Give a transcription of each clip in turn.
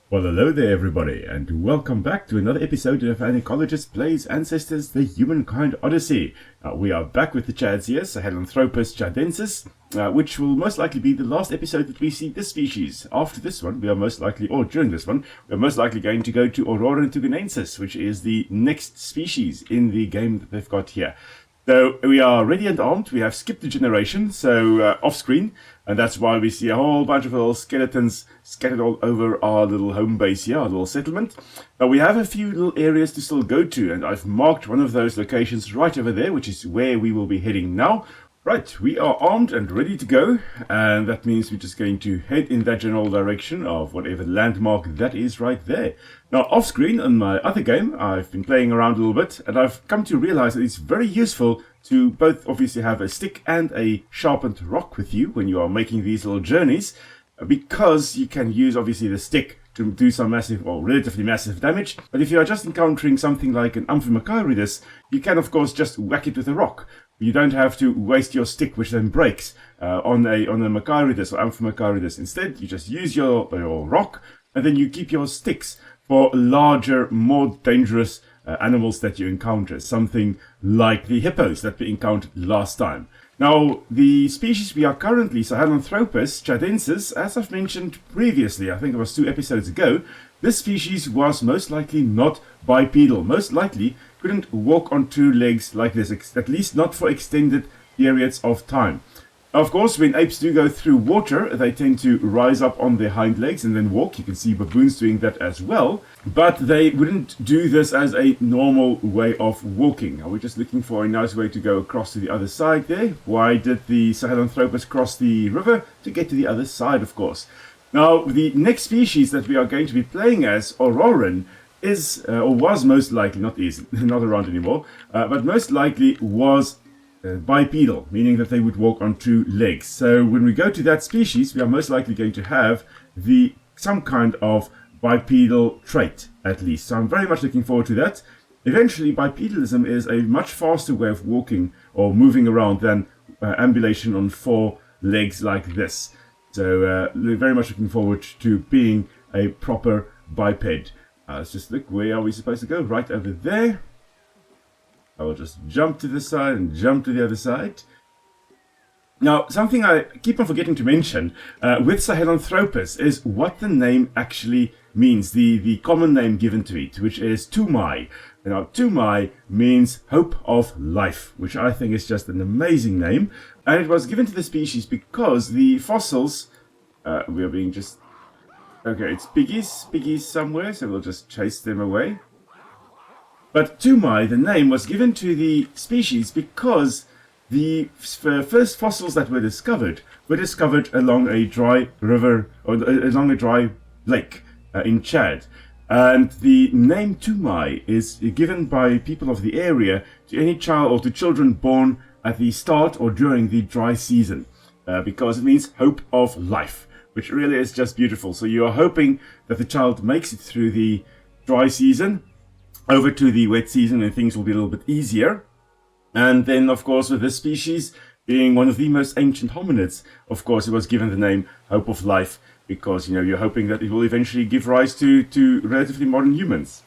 Well, hello there, everybody, and welcome back to another episode of An Ecologist Plays Ancestors, the Humankind Odyssey. We are back with the Chads here, Sahelanthropus chadensis, which will most likely be the last episode that we see this species. After this one, we are most likely, or during this one, we are most likely going to go to Auroran tuganensis, which is the next species in the game that they've got here. So we are ready and armed. We have skipped a generation, so off screen, and that's why we see a whole bunch of little skeletons scattered all over our little home base here, our little settlement. Now we have a few little areas to still go to, and I've marked one of those locations right over there, which is where we will be heading now. Right, we are armed and ready to go, and that means we're just going to head in that general direction of whatever landmark that is right there. Now, off-screen, in my other game, I've been playing around a little bit, and I've come to realize that it's very useful to both obviously have a stick and a sharpened rock with you when you are making these little journeys, because you can use, obviously, the stick to do some massive or relatively massive damage. But if you are just encountering something like an Amphimacharidus, you can, of course, just whack it with a rock. You don't have to waste your stick, which then breaks on a Macharidus or Amphimacharidus. Instead, you just use your rock, and then you keep your sticks for larger, more dangerous animals that you encounter. Something like the hippos that we encountered last time. Now, the species we are currently, Sahelanthropus chadensis, as I've mentioned previously, I think it was 2 episodes ago, this species was most likely not bipedal. Most likely couldn't walk on 2 legs like this, at least not for extended periods of time. Of course, when apes do go through water, they tend to rise up on their hind legs and then walk. You can see baboons doing that as well. But they wouldn't do this as a normal way of walking. Are we just looking for a nice way to go across to the other side there? Why did the Sahelanthropus cross the river? To get to the other side, of course. Now, the next species that we are going to be playing as, Auroran, is, or was most likely, not around anymore, but most likely was bipedal, meaning that they would walk on 2 legs. So when we go to that species, we are most likely going to have some kind of bipedal trait, at least. So I'm very much looking forward to that. Eventually, bipedalism is a much faster way of walking or moving around than ambulation on 4 legs like this. So very much looking forward to being a proper biped. Let's just look, where are we supposed to go? Right over there. I will just jump to this side and jump to the other side. Now, something I keep on forgetting to mention with Sahelanthropus is what the name actually means, the common name given to it, which is Tumai. Now, Tumai means hope of life, which I think is just an amazing name. And it was given to the species because the fossils, we are being just... Okay, it's piggies somewhere, so we'll just chase them away. But Tumai, the name, was given to the species because the first fossils that were discovered along a dry river, or along a dry lake in Chad. And the name Tumai is given by people of the area to any child or to children born at the start or during the dry season, because it means hope of life, which really is just beautiful. So you are hoping that the child makes it through the dry season over to the wet season, and things will be a little bit easier. And then, of course, with this species being one of the most ancient hominids, of course, it was given the name Hope of Life, because, you're hoping that it will eventually give rise to relatively modern humans.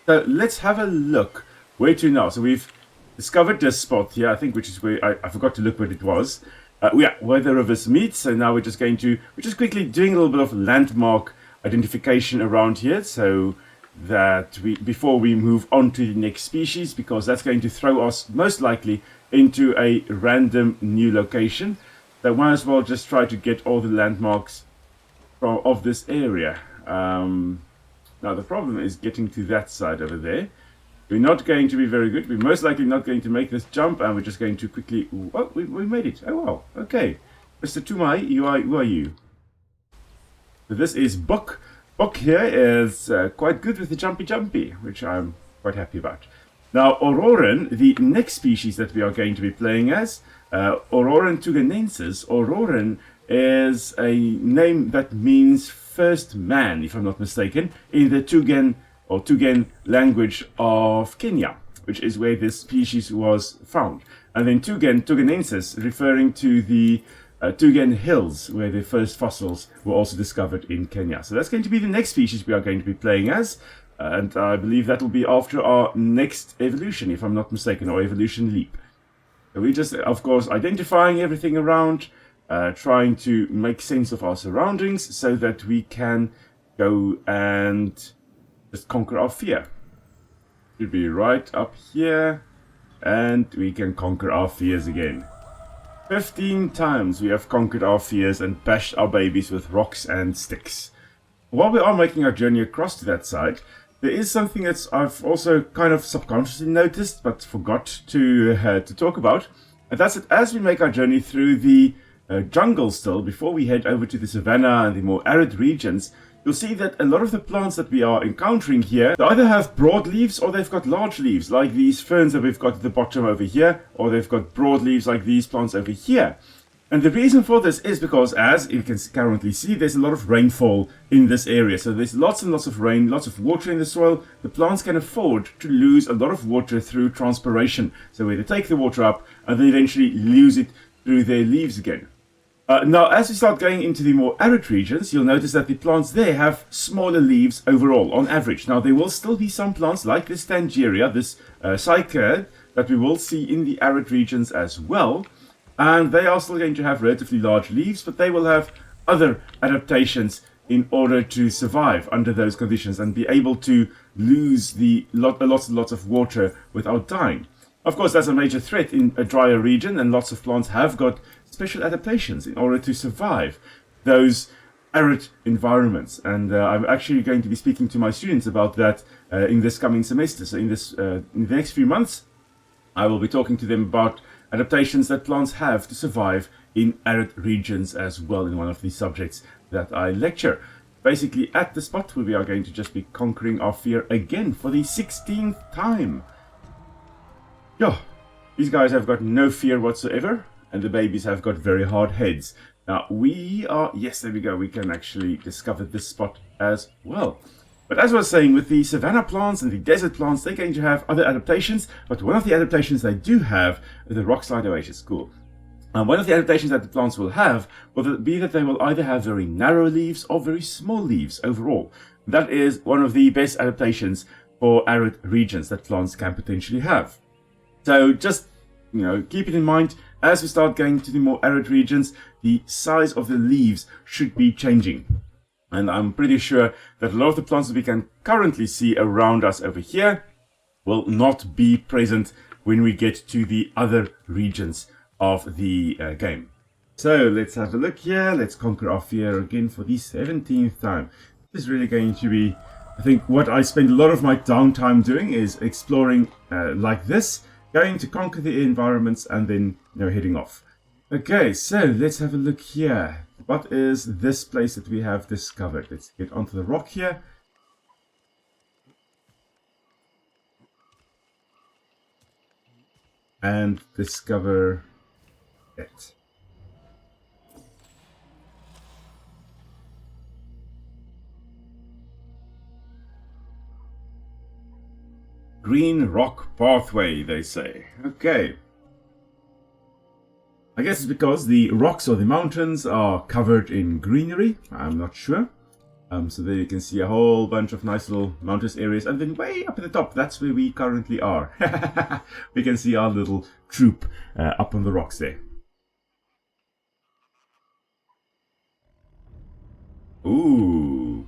So let's have a look. Where to now? So we've discovered this spot here, I think, which is where I forgot to look where it was. Where the rivers meet. So now we're just quickly doing a little bit of landmark identification around here. So that before we move on to the next species, because that's going to throw us most likely into a random new location. So might as well just try to get all the landmarks of this area. Now the problem is getting to that side over there. We're not going to be very good. We're most likely not going to make this jump, and we're just going to quickly... Oh, we made it. Oh, wow. Okay. Mr. Tumai, who are you? So this is Buck. Buck here is quite good with the jumpy, which I'm quite happy about. Now, Auroran, the next species that we are going to be playing as, Auroran tuganensis. Auroran is a name that means first man, if I'm not mistaken, in the Tugen language of Kenya, which is where this species was found. And then tuganensis, referring to the Tugen Hills, where the first fossils were also discovered in Kenya. So that's going to be the next species we are going to be playing as. And I believe that will be after our next evolution, if I'm not mistaken, or evolution leap. So we just, of course, identifying everything around, trying to make sense of our surroundings so that we can go and just conquer our fear. Should be right up here, and we can conquer our fears again. 15 times we have conquered our fears and bashed our babies with rocks and sticks. While we are making our journey across to that side, there is something that I've also kind of subconsciously noticed but forgot to talk about. And that's that as we make our journey through the jungle still, before we head over to the savanna and the more arid regions, you'll see that a lot of the plants that we are encountering here, they either have broad leaves or they've got large leaves, like these ferns that we've got at the bottom over here, or they've got broad leaves like these plants over here. And the reason for this is because, as you can currently see, there's a lot of rainfall in this area. So there's lots and lots of rain, lots of water in the soil. The plants can afford to lose a lot of water through transpiration. So they take the water up and then eventually lose it through their leaves again. Now, as we start going into the more arid regions, you'll notice that the plants there have smaller leaves overall, on average. Now, there will still be some plants like this Tangeria, this cycad, that we will see in the arid regions as well. And they are still going to have relatively large leaves, but they will have other adaptations in order to survive under those conditions and be able to lose lots and lots of water without dying. Of course, that's a major threat in a drier region, and lots of plants have got special adaptations in order to survive those arid environments. And I'm actually going to be speaking to my students about that in this coming semester. So in the next few months, I will be talking to them about adaptations that plants have to survive in arid regions as well in one of the subjects that I lecture. Basically, at the spot where we are going to just be conquering our fear again for the 16th time. Yeah, these guys have got no fear whatsoever, and the babies have got very hard heads. Now, yes, there we go, we can actually discover this spot as well. But as I was saying, with the savanna plants and the desert plants, they're going to have other adaptations, but one of the adaptations they do have is the rock slide oasis. Cool. And one of the adaptations that the plants will have will be that they will either have very narrow leaves or very small leaves overall. That is one of the best adaptations for arid regions that plants can potentially have. So just, keep it in mind, as we start going to the more arid regions, the size of the leaves should be changing. And I'm pretty sure that a lot of the plants that we can currently see around us over here will not be present when we get to the other regions of the game. So let's have a look here. Let's conquer our fear again for the 17th time. This is really going to be, I think, what I spend a lot of my downtime doing is exploring like this. Going to conquer the environments and then, heading off. Okay, so let's have a look here. What is this place that we have discovered? Let's get onto the rock here. And discover it. Green rock pathway, they say. Okay. I guess it's because the rocks or the mountains are covered in greenery. I'm not sure. So there you can see a whole bunch of nice little mountainous areas. And then way up at the top, that's where we currently are. We can see our little troop up on the rocks there. Ooh.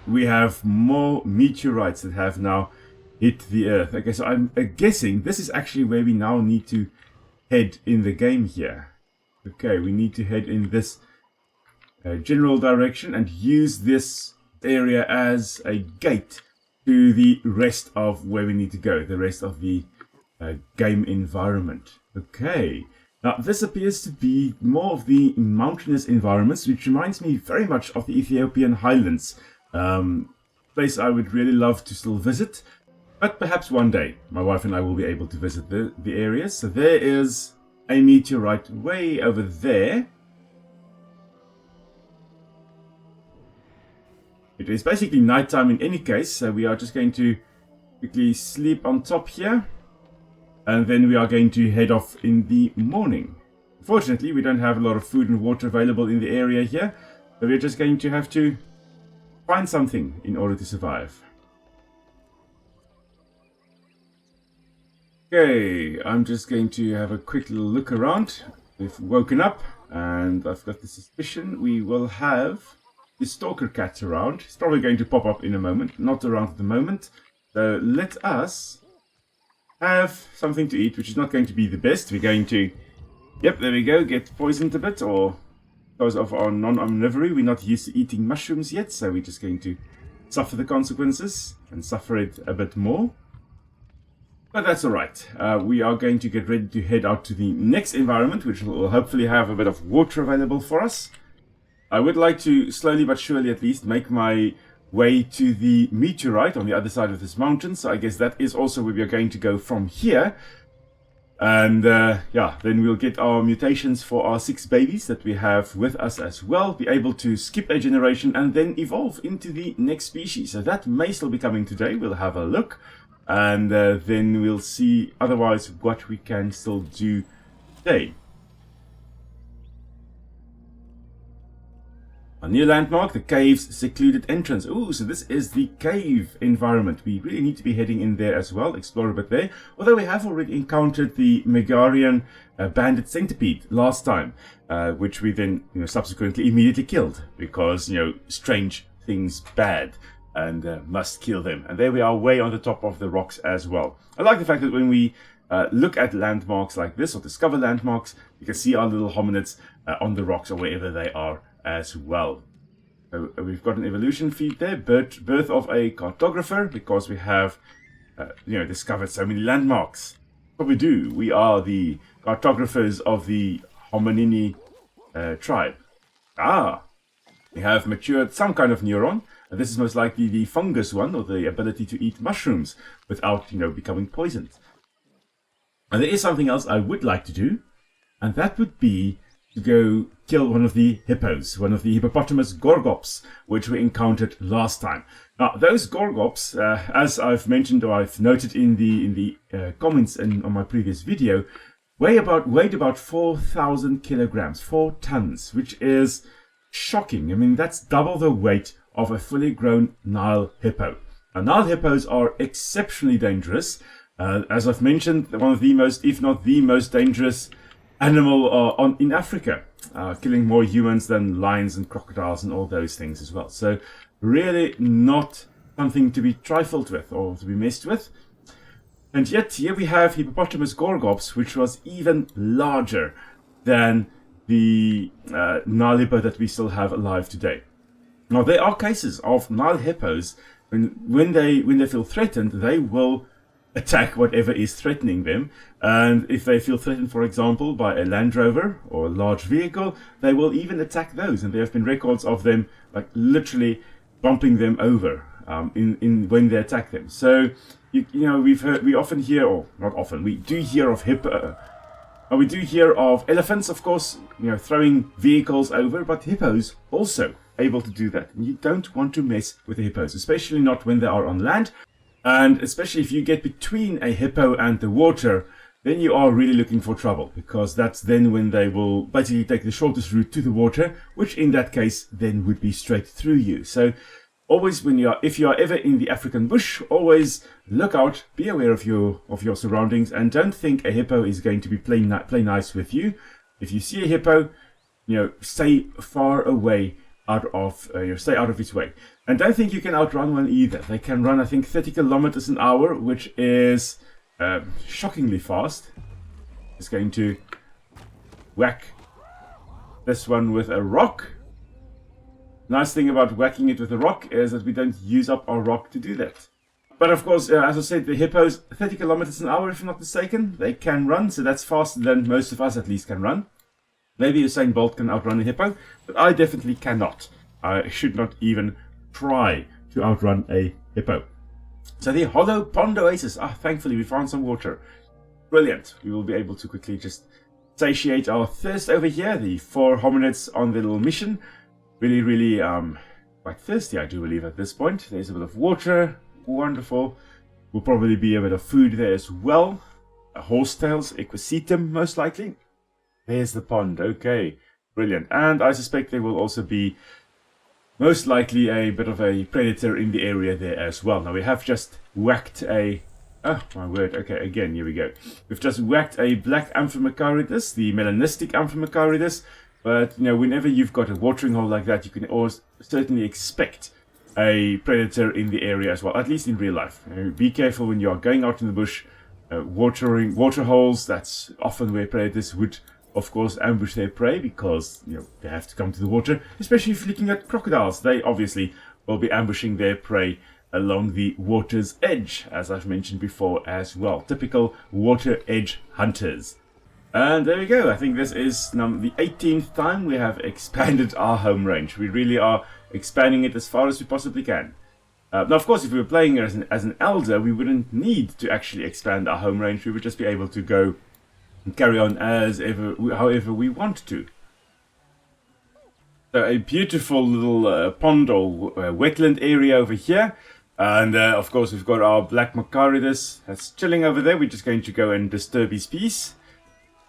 We have more meteorites that have now hit the Earth. Okay, so I'm guessing this is actually where we now need to head in the game here. Okay, we need to head in this general direction and use this area as a gate to the rest of where we need to go, the rest of the game environment. Okay, now this appears to be more of the mountainous environments, which reminds me very much of the Ethiopian highlands. Place I would really love to still visit. But perhaps one day, my wife and I will be able to visit the areas. So there is a meteorite way over there. It is basically nighttime in any case, so we are just going to quickly sleep on top here. And then we are going to head off in the morning. Fortunately, we don't have a lot of food and water available in the area here, so we're just going to have to find something in order to survive. Okay, I'm just going to have a quick little look around. We've woken up, and I've got the suspicion we will have the stalker cat around. He's probably going to pop up in a moment, not around at the moment. So let us have something to eat, which is not going to be the best. We're going to, yep, there we go, get poisoned a bit, or because of our non-omnivory, we're not used to eating mushrooms yet, so we're just going to suffer the consequences and suffer it a bit more. But that's alright. We are going to get ready to head out to the next environment, which will hopefully have a bit of water available for us. I would like to slowly but surely at least make my way to the meteorite on the other side of this mountain. So I guess that is also where we are going to go from here. And yeah, then we'll get our mutations for our 6 babies that we have with us as well. Be able to skip a generation and then evolve into the next species. So that may still be coming today. We'll have a look. And then we'll see otherwise what we can still do today. A new landmark, the cave's secluded entrance. Ooh, so this is the cave environment. We really need to be heading in there as well, explore a bit there. Although we have already encountered the Megarian banded centipede last time, which we then subsequently immediately killed because, strange things bad. And must kill them. And there we are, way on the top of the rocks as well. I like the fact that when we look at landmarks like this, or discover landmarks, you can see our little hominids on the rocks or wherever they are as well. So we've got an evolution feat there, birth of a cartographer, because we have discovered so many landmarks. What we do, we are the cartographers of the hominini tribe. We have matured some kind of neuron. This is most likely the fungus one, or the ability to eat mushrooms without, becoming poisoned. And there is something else I would like to do, and that would be to go kill one of the hippos, one of the Hippopotamus gorgops, which we encountered last time. Now, those gorgops, as I've mentioned or I've noted in the comments on my previous video, weighed about 4,000 kilograms, 4 tons, which is shocking. I mean, that's double the weight of a fully grown Nile hippo. Now, Nile hippos are exceptionally dangerous. As I've mentioned, one of the most, if not the most dangerous animal in Africa, killing more humans than lions and crocodiles and all those things as well. So really not something to be trifled with or to be messed with. And yet here we have Hippopotamus gorgops, which was even larger than the Nile hippo that we still have alive today. Now, there are cases of Nile hippos when they feel threatened, they will attack whatever is threatening them. And if they feel threatened, for example, by a Land Rover or a large vehicle, they will even attack those. And there have been records of them like literally bumping them over in when they attack them. So we often hear, or not often, we do hear of we do hear of elephants, of course, throwing vehicles over, but hippos also able to do that. And you don't want to mess with the hippos, especially not when they are on land. And especially if you get between a hippo and the water, then you are really looking for trouble, because that's then when they will basically take the shortest route to the water, which in that case then would be straight through you. So always if you are ever in the African bush, always look out, be aware of your surroundings, and don't think a hippo is going to be play nice with you. If you see a hippo, stay far away stay out of its way. And don't think you can outrun one either. They can run, I think, 30 kilometers an hour, which is shockingly fast. Just going to whack this one with a rock. Nice thing about whacking it with a rock is that we don't use up our rock to do that. But of course, as I said, the hippos, 30 kilometers an hour, if I'm not mistaken, they can run. So that's faster than most of us at least can run. Maybe Usain Bolt can outrun a hippo, but I definitely cannot. I should not even try to outrun a hippo. So the hollow pond oasis. Thankfully we found some water. Brilliant. We will be able to quickly just satiate our thirst over here. The 4 hominids on their little mission. Really, really quite thirsty, I do believe, at this point. There's a bit of water. Wonderful. Will probably be a bit of food there as well. Horsetails, equisetum, most likely. There's the pond. Okay, brilliant. And I suspect there will also be most likely a bit of a predator in the area there as well. Now we have just whacked a... Oh, my word. Okay, again, here we go. We've just whacked a black Amphimacaridus, the melanistic Amphimacaridus. But, you know, whenever you've got a watering hole like that, you can always certainly expect a predator in the area as well, at least in real life. Be careful when you are going out in the bush, watering water holes. That's often where predators would, of course, ambush their prey because, you know, they have to come to the water. Especially if you're looking at crocodiles, they obviously will be ambushing their prey along the water's edge, as I've mentioned before as well. Typical water edge hunters. And there we go. I think this is the 18th time we have expanded our home range. We really are expanding it as far as we possibly can. Now, of course, if we were playing as an elder, we wouldn't need to actually expand our home range. We would just be able to go and carry on however we want to. So a beautiful little pond or wetland area over here. And of course, we've got our black Macaridus that's chilling over there. We're just going to go and disturb his peace.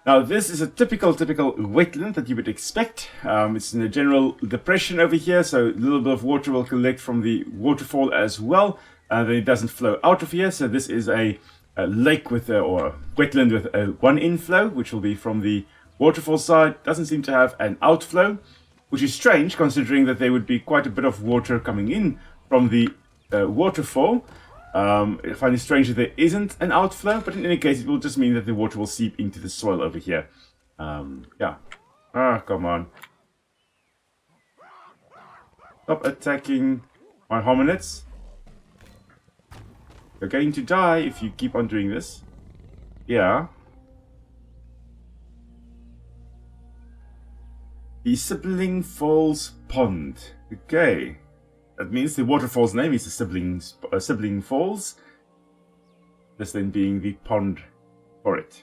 Now, this is a typical wetland that you would expect. It's in a general depression over here, so a little bit of water will collect from the waterfall as well, and then it doesn't flow out of here. So this is a lake with or a wetland with one inflow, which will be from the waterfall side. Doesn't seem to have an outflow, which is strange considering that there would be quite a bit of water coming in from the waterfall. I find it strange that there isn't an outflow, but in any case, it will just mean that the water will seep into the soil over here. Yeah. Ah, come on. Stop attacking my hominids. You're going to die if you keep on doing this. Yeah. The Sibling Falls Pond. Okay. That means the waterfall's name is the Sibling Falls. This then being the pond for it.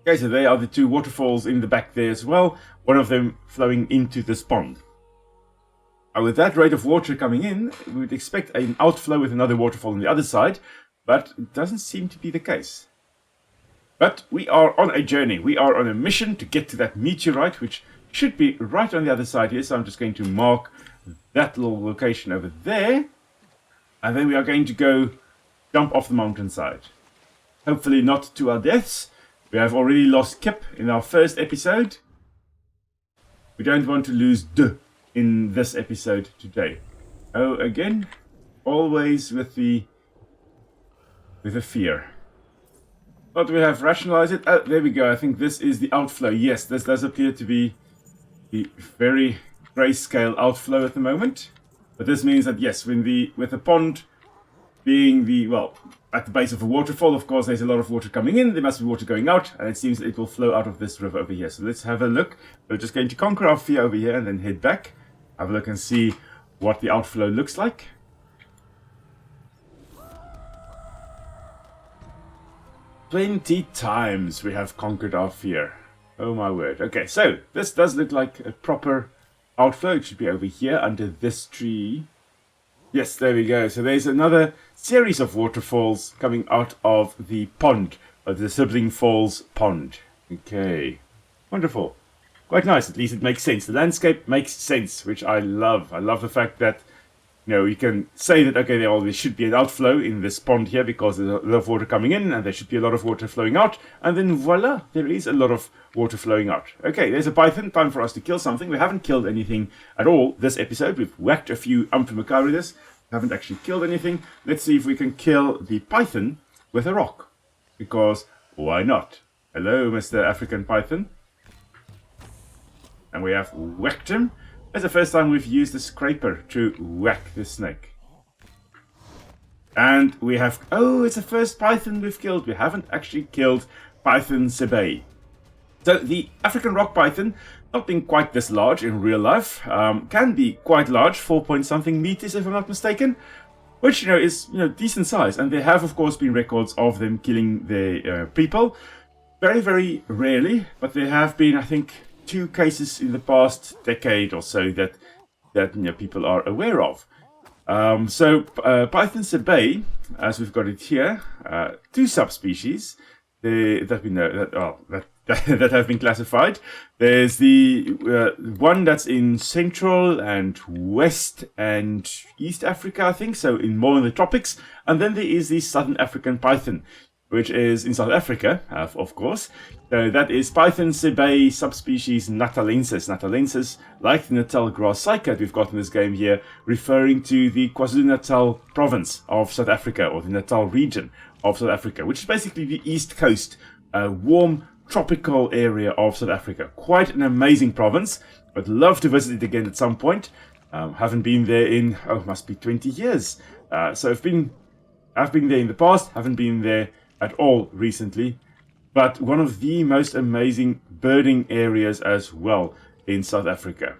Okay, so they are the two waterfalls in the back there as well. One of them flowing into this pond. Now, with that rate of water coming in, we would expect an outflow with another waterfall on the other side, but it doesn't seem to be the case. But we are on a journey. We are on a mission to get to that meteorite, which should be right on the other side here. So I'm just going to mark that little location over there. And then we are going to go jump off the mountainside. Hopefully not to our deaths. We have already lost Kip in our first episode. We don't want to lose D in this episode today. Oh, again, always with the fear. But we have rationalized it. Oh, there we go. I think this is the outflow. Yes, this does appear to be the very grayscale outflow at the moment. But this means that yes, with the pond being at the base of a waterfall, of course, there's a lot of water coming in. There must be water going out, and it seems that it will flow out of this river over here. So let's have a look. We're just going to conquer our fear over here and then head back. Have a look and see what the outflow looks like. "20 times we have conquered our fear." Oh my word. Okay, so this does look like a proper outflow. It should be over here under this tree. Yes, there we go. So there's another series of waterfalls coming out of the pond, of the Sibling Falls Pond. Okay, wonderful. Quite nice. At least it makes sense. The landscape makes sense, which I love. I love the fact that, you know, you can say that, okay, there should be an outflow in this pond here because there's a lot of water coming in and there should be a lot of water flowing out. And then voila, there is a lot of water flowing out. Okay, there's a python. Time for us to kill something. We haven't killed anything at all this episode. We've whacked a few Amphimacaridus. Haven't actually killed anything. Let's see if we can kill the python with a rock. Because why not? Hello, Mr. African Python. And we have whacked him. It's the first time we've used a scraper to whack the snake. And we have... Oh, it's the first python we've killed. We haven't actually killed Python sebei. So the African rock python, not being quite this large in real life, can be quite large, 4-point-something meters if I'm not mistaken. Which, you know, is, you know, decent size. And there have, of course, been records of them killing their people. Very, very rarely. But there have been, I think, 2 cases in the past decade or so that you know, people are aware of. So Python sebei, as we've got it here, 2 subspecies. that we know that have been classified. There's the one that's in Central and West and East Africa, I think, so more in the tropics. And then there is the Southern African python, which is in South Africa, of course. So that is Python sebae subspecies natalensis. Natalensis, like the Natal grass cycad we've got in this game here, referring to the KwaZulu-Natal province of South Africa, or the Natal region of South Africa, which is basically the east coast, warm tropical area of South Africa. Quite an amazing province. I'd love to visit it again at some point. Haven't been there in, must be 20 years. So I've been there in the past, haven't been there at all recently. But one of the most amazing birding areas as well in South Africa.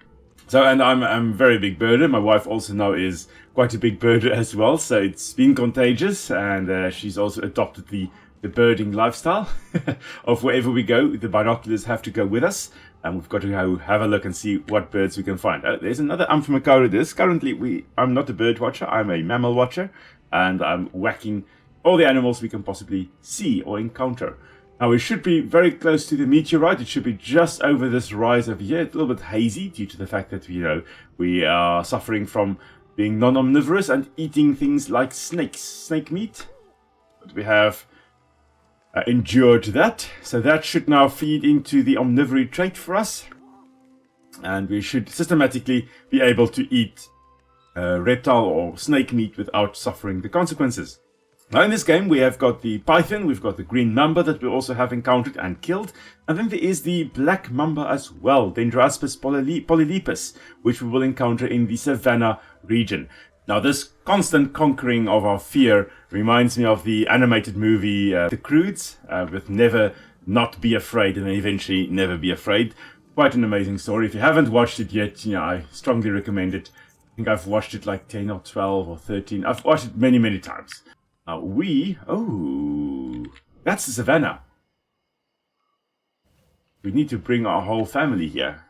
So, and I'm a very big birder. My wife also now is quite a big birder as well. So it's been contagious, and she's also adopted the birding lifestyle of wherever we go. The binoculars have to go with us, and we've got to go have a look and see what birds we can find. There's another Amphimacaridus. Currently, I'm not a bird watcher. I'm a mammal watcher, and I'm whacking all the animals we can possibly see or encounter. Now, we should be very close to the meteorite. It should be just over this rise over here. It's a little bit hazy due to the fact that, we are suffering from being non-omnivorous and eating things like snakes, snake meat. But we have endured that. So that should now feed into the omnivory trait for us. And we should systematically be able to eat reptile or snake meat without suffering the consequences. Now in this game we have got the python, we've got the green mamba that we also have encountered and killed, and then there is the black mamba as well, Dendroaspis polylepis, which we will encounter in the savanna region. Now this constant conquering of our fear reminds me of the animated movie The Croods, with never not be afraid and then eventually never be afraid. Quite an amazing story. If you haven't watched it yet, I strongly recommend it. I think I've watched it like 10 or 12 or 13. I've watched it many, many times. That's the savanna. We need to bring our whole family here.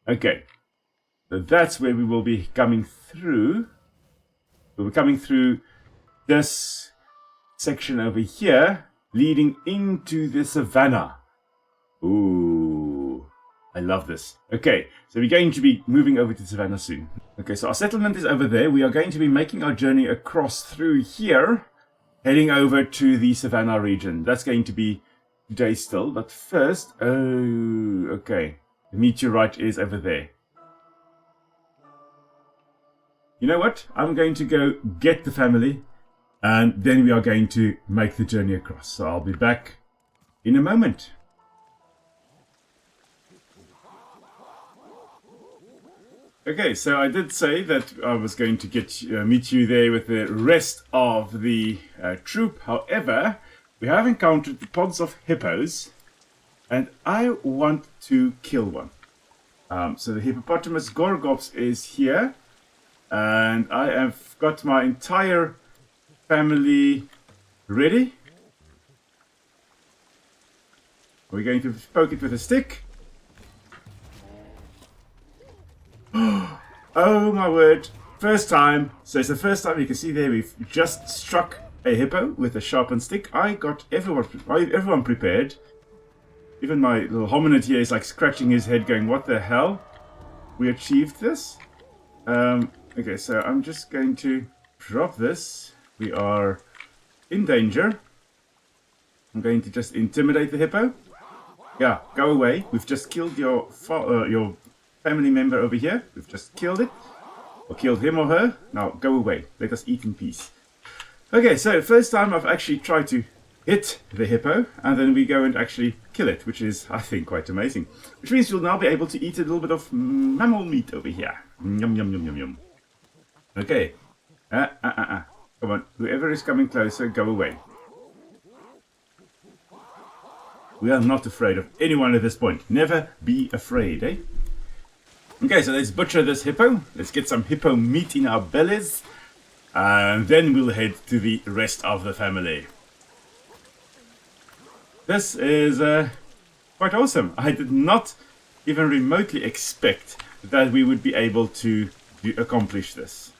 Okay. So that's where we will be coming through. We'll be coming through this section over here, leading into the savanna. Ooh, I love this. Okay, so we're going to be moving over to the savanna soon. Okay, so our settlement is over there. We are going to be making our journey across through here, heading over to the savanna region. That's going to be today still, but first, okay. The meteorite is over there. You know what? I'm going to go get the family, and then we are going to make the journey across. So I'll be back in a moment. Okay, so I did say that I was going to meet you there with the rest of the troop. However, we have encountered the pods of hippos, and I want to kill one. So the Hippopotamus gorgops is here, and I have got my entire family ready. We're going to poke it with a stick. Oh my word, first time. So it's the first time. You can see there we've just struck a hippo with a sharpened stick. I got everyone prepared. Even my little hominid here is like scratching his head going, what the hell? We achieved this? Okay, so I'm just going to drop this. We are in danger. I'm going to just intimidate the hippo. Yeah, go away. We've just killed your family member over here. We've just killed it. Or killed him or her. Now, go away. Let us eat in peace. Okay, so first time I've actually tried to hit the hippo, and then we go and actually kill it, which is, I think, quite amazing. Which means you'll now be able to eat a little bit of mammal meat over here. Yum, yum, yum, yum, yum. Okay. Come on. Whoever is coming closer, go away. We are not afraid of anyone at this point. Never be afraid, eh? Okay, so let's butcher this hippo. Let's get some hippo meat in our bellies. And then we'll head to the rest of the family. This is quite awesome. I did not even remotely expect that we would be able to accomplish this.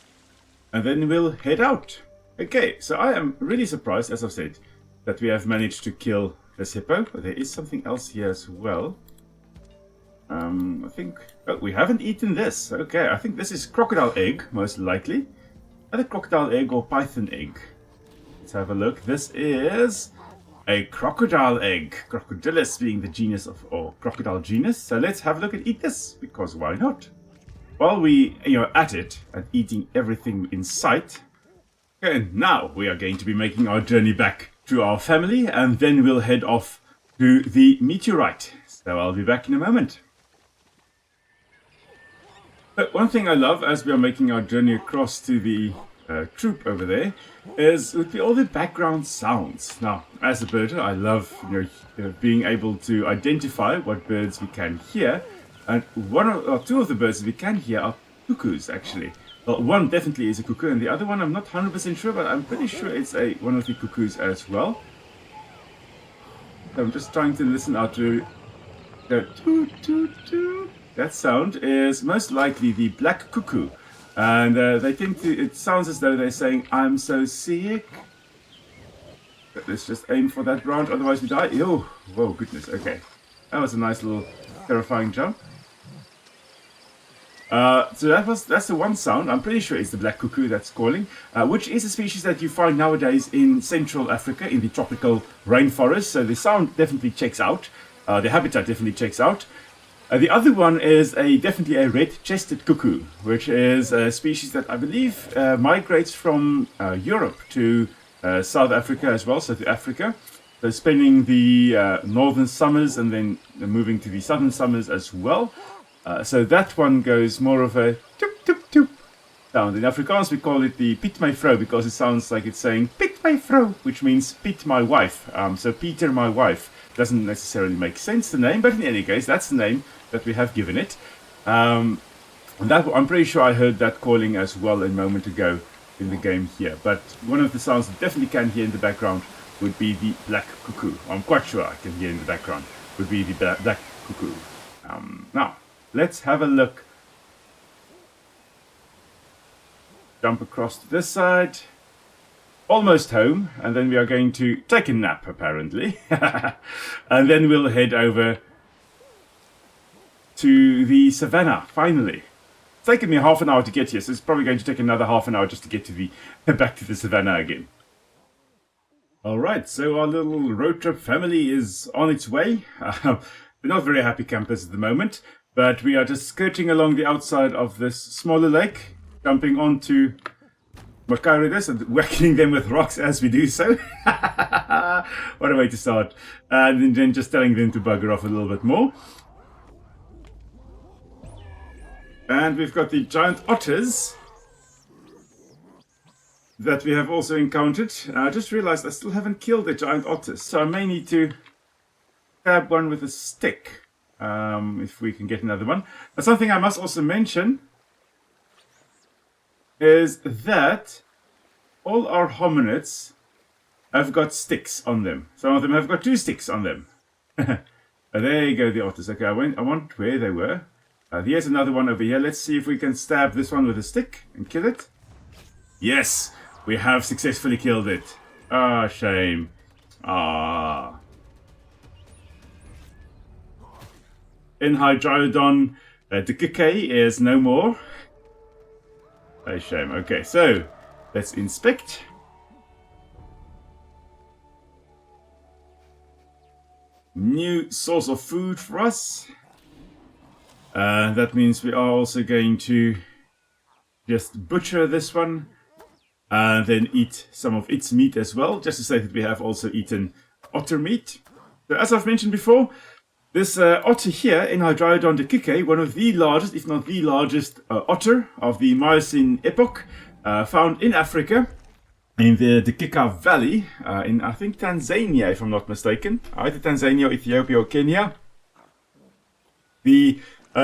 And then we'll head out. Okay, so I am really surprised, as I've said, that we have managed to kill this hippo. But there is something else here as well. I think... Oh, we haven't eaten this. Okay, I think this is crocodile egg, most likely. Either crocodile egg or python egg. Let's have a look. This is a crocodile egg. Crocodilus being the genus of, or crocodile genus. So let's have a look and eat this, because why not? While we, at it and eating everything in sight. And now we are going to be making our journey back to our family, and then we'll head off to the meteorite. So I'll be back in a moment. But one thing I love as we are making our journey across to the troop over there is with all the background sounds. Now, as a birder, I love being able to identify what birds we can hear, and one or two of the birds we can hear are cuckoos, actually. Well, one definitely is a cuckoo, and the other one I'm not 100% sure, but I'm pretty sure it's one of the cuckoos as well. So I'm just trying to listen out to the toot toot toot. That sound is most likely the black cuckoo, and they tend to. It sounds as though they're saying, "I'm so sick." But let's just aim for that branch, otherwise we die. Oh, whoa, goodness. Okay, that was a nice little terrifying jump. So that's the one sound. I'm pretty sure it's the black cuckoo that's calling, which is a species that you find nowadays in Central Africa in the tropical rainforest. So the sound definitely checks out. The habitat definitely checks out. The other one is definitely a red-chested cuckoo, which is a species that I believe migrates from Europe to South Africa as well, South Africa. So spending the northern summers and then moving to the southern summers as well. So that one goes more of a toop toop toop sound. In Afrikaans we call it the Piet my vrou, because it sounds like it's saying Piet my vrou, which means Piet my wife. So Peter my wife doesn't necessarily make sense, the name, but in any case that's the name that we have given it. And that, I'm pretty sure I heard that calling as well a moment ago in the game here. But one of the sounds I definitely can hear in the background would be the black cuckoo. I'm quite sure I can hear in the background would be the black cuckoo. Now, let's have a look. Jump across to this side. Almost home, and then we are going to take a nap, apparently. And then we'll head over to the savanna, finally. It's taken me half an hour to get here, so it's probably going to take another half an hour just to get to the back to the savanna again. Alright, so our little road trip family is on its way. We're not very happy campers at the moment, but we are just skirting along the outside of this smaller lake, jumping onto Macaridas and whacking them with rocks as we do so. What a way to start. And then just telling them to bugger off a little bit more. And we've got the giant otters that we have also encountered. I just realized I still haven't killed the giant otters, so I may need to stab one with a stick, if we can get another one. But something I must also mention is that all our hominids have got sticks on them. Some of them have got 2 sticks on them. There you go, the otters. Okay, I want where they were. Here's another one over here. Let's see if we can stab this one with a stick and kill it. Yes, we have successfully killed it. Ah, shame. Ah. Enhydriodon Dikike is no more. A shame. Okay, so let's inspect. New source of food for us. That means we are also going to just butcher this one and then eat some of its meat as well, just to say that we have also eaten otter meat. So as I've mentioned before, this otter here, Enhydriodon Dikike, one of the largest, if not the largest, otter of the Miocene epoch, found in Africa, in the Dikika Valley, in I think Tanzania, if I'm not mistaken, either Tanzania, Ethiopia or Kenya. The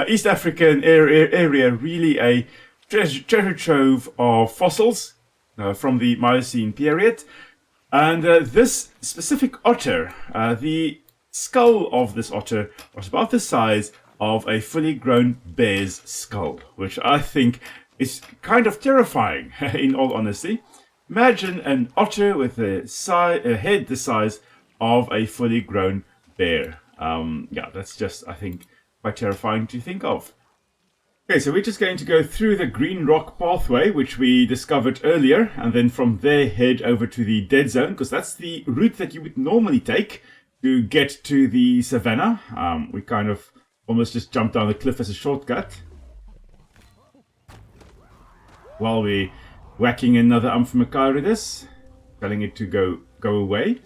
East African area really a treasure trove of fossils from the Miocene period. And this specific otter, the skull of this otter was about the size of a fully grown bear's skull, which I think is kind of terrifying, in all honesty. Imagine an otter with a head the size of a fully grown bear. Yeah, that's just, I think, quite terrifying to think of. Okay, so we're just going to go through the green rock pathway, which we discovered earlier, and then from there head over to the dead zone, because that's the route that you would normally take to get to the savanna. We kind of almost just jumped down the cliff as a shortcut. While we're whacking another Amphimacaridus, telling it to go away.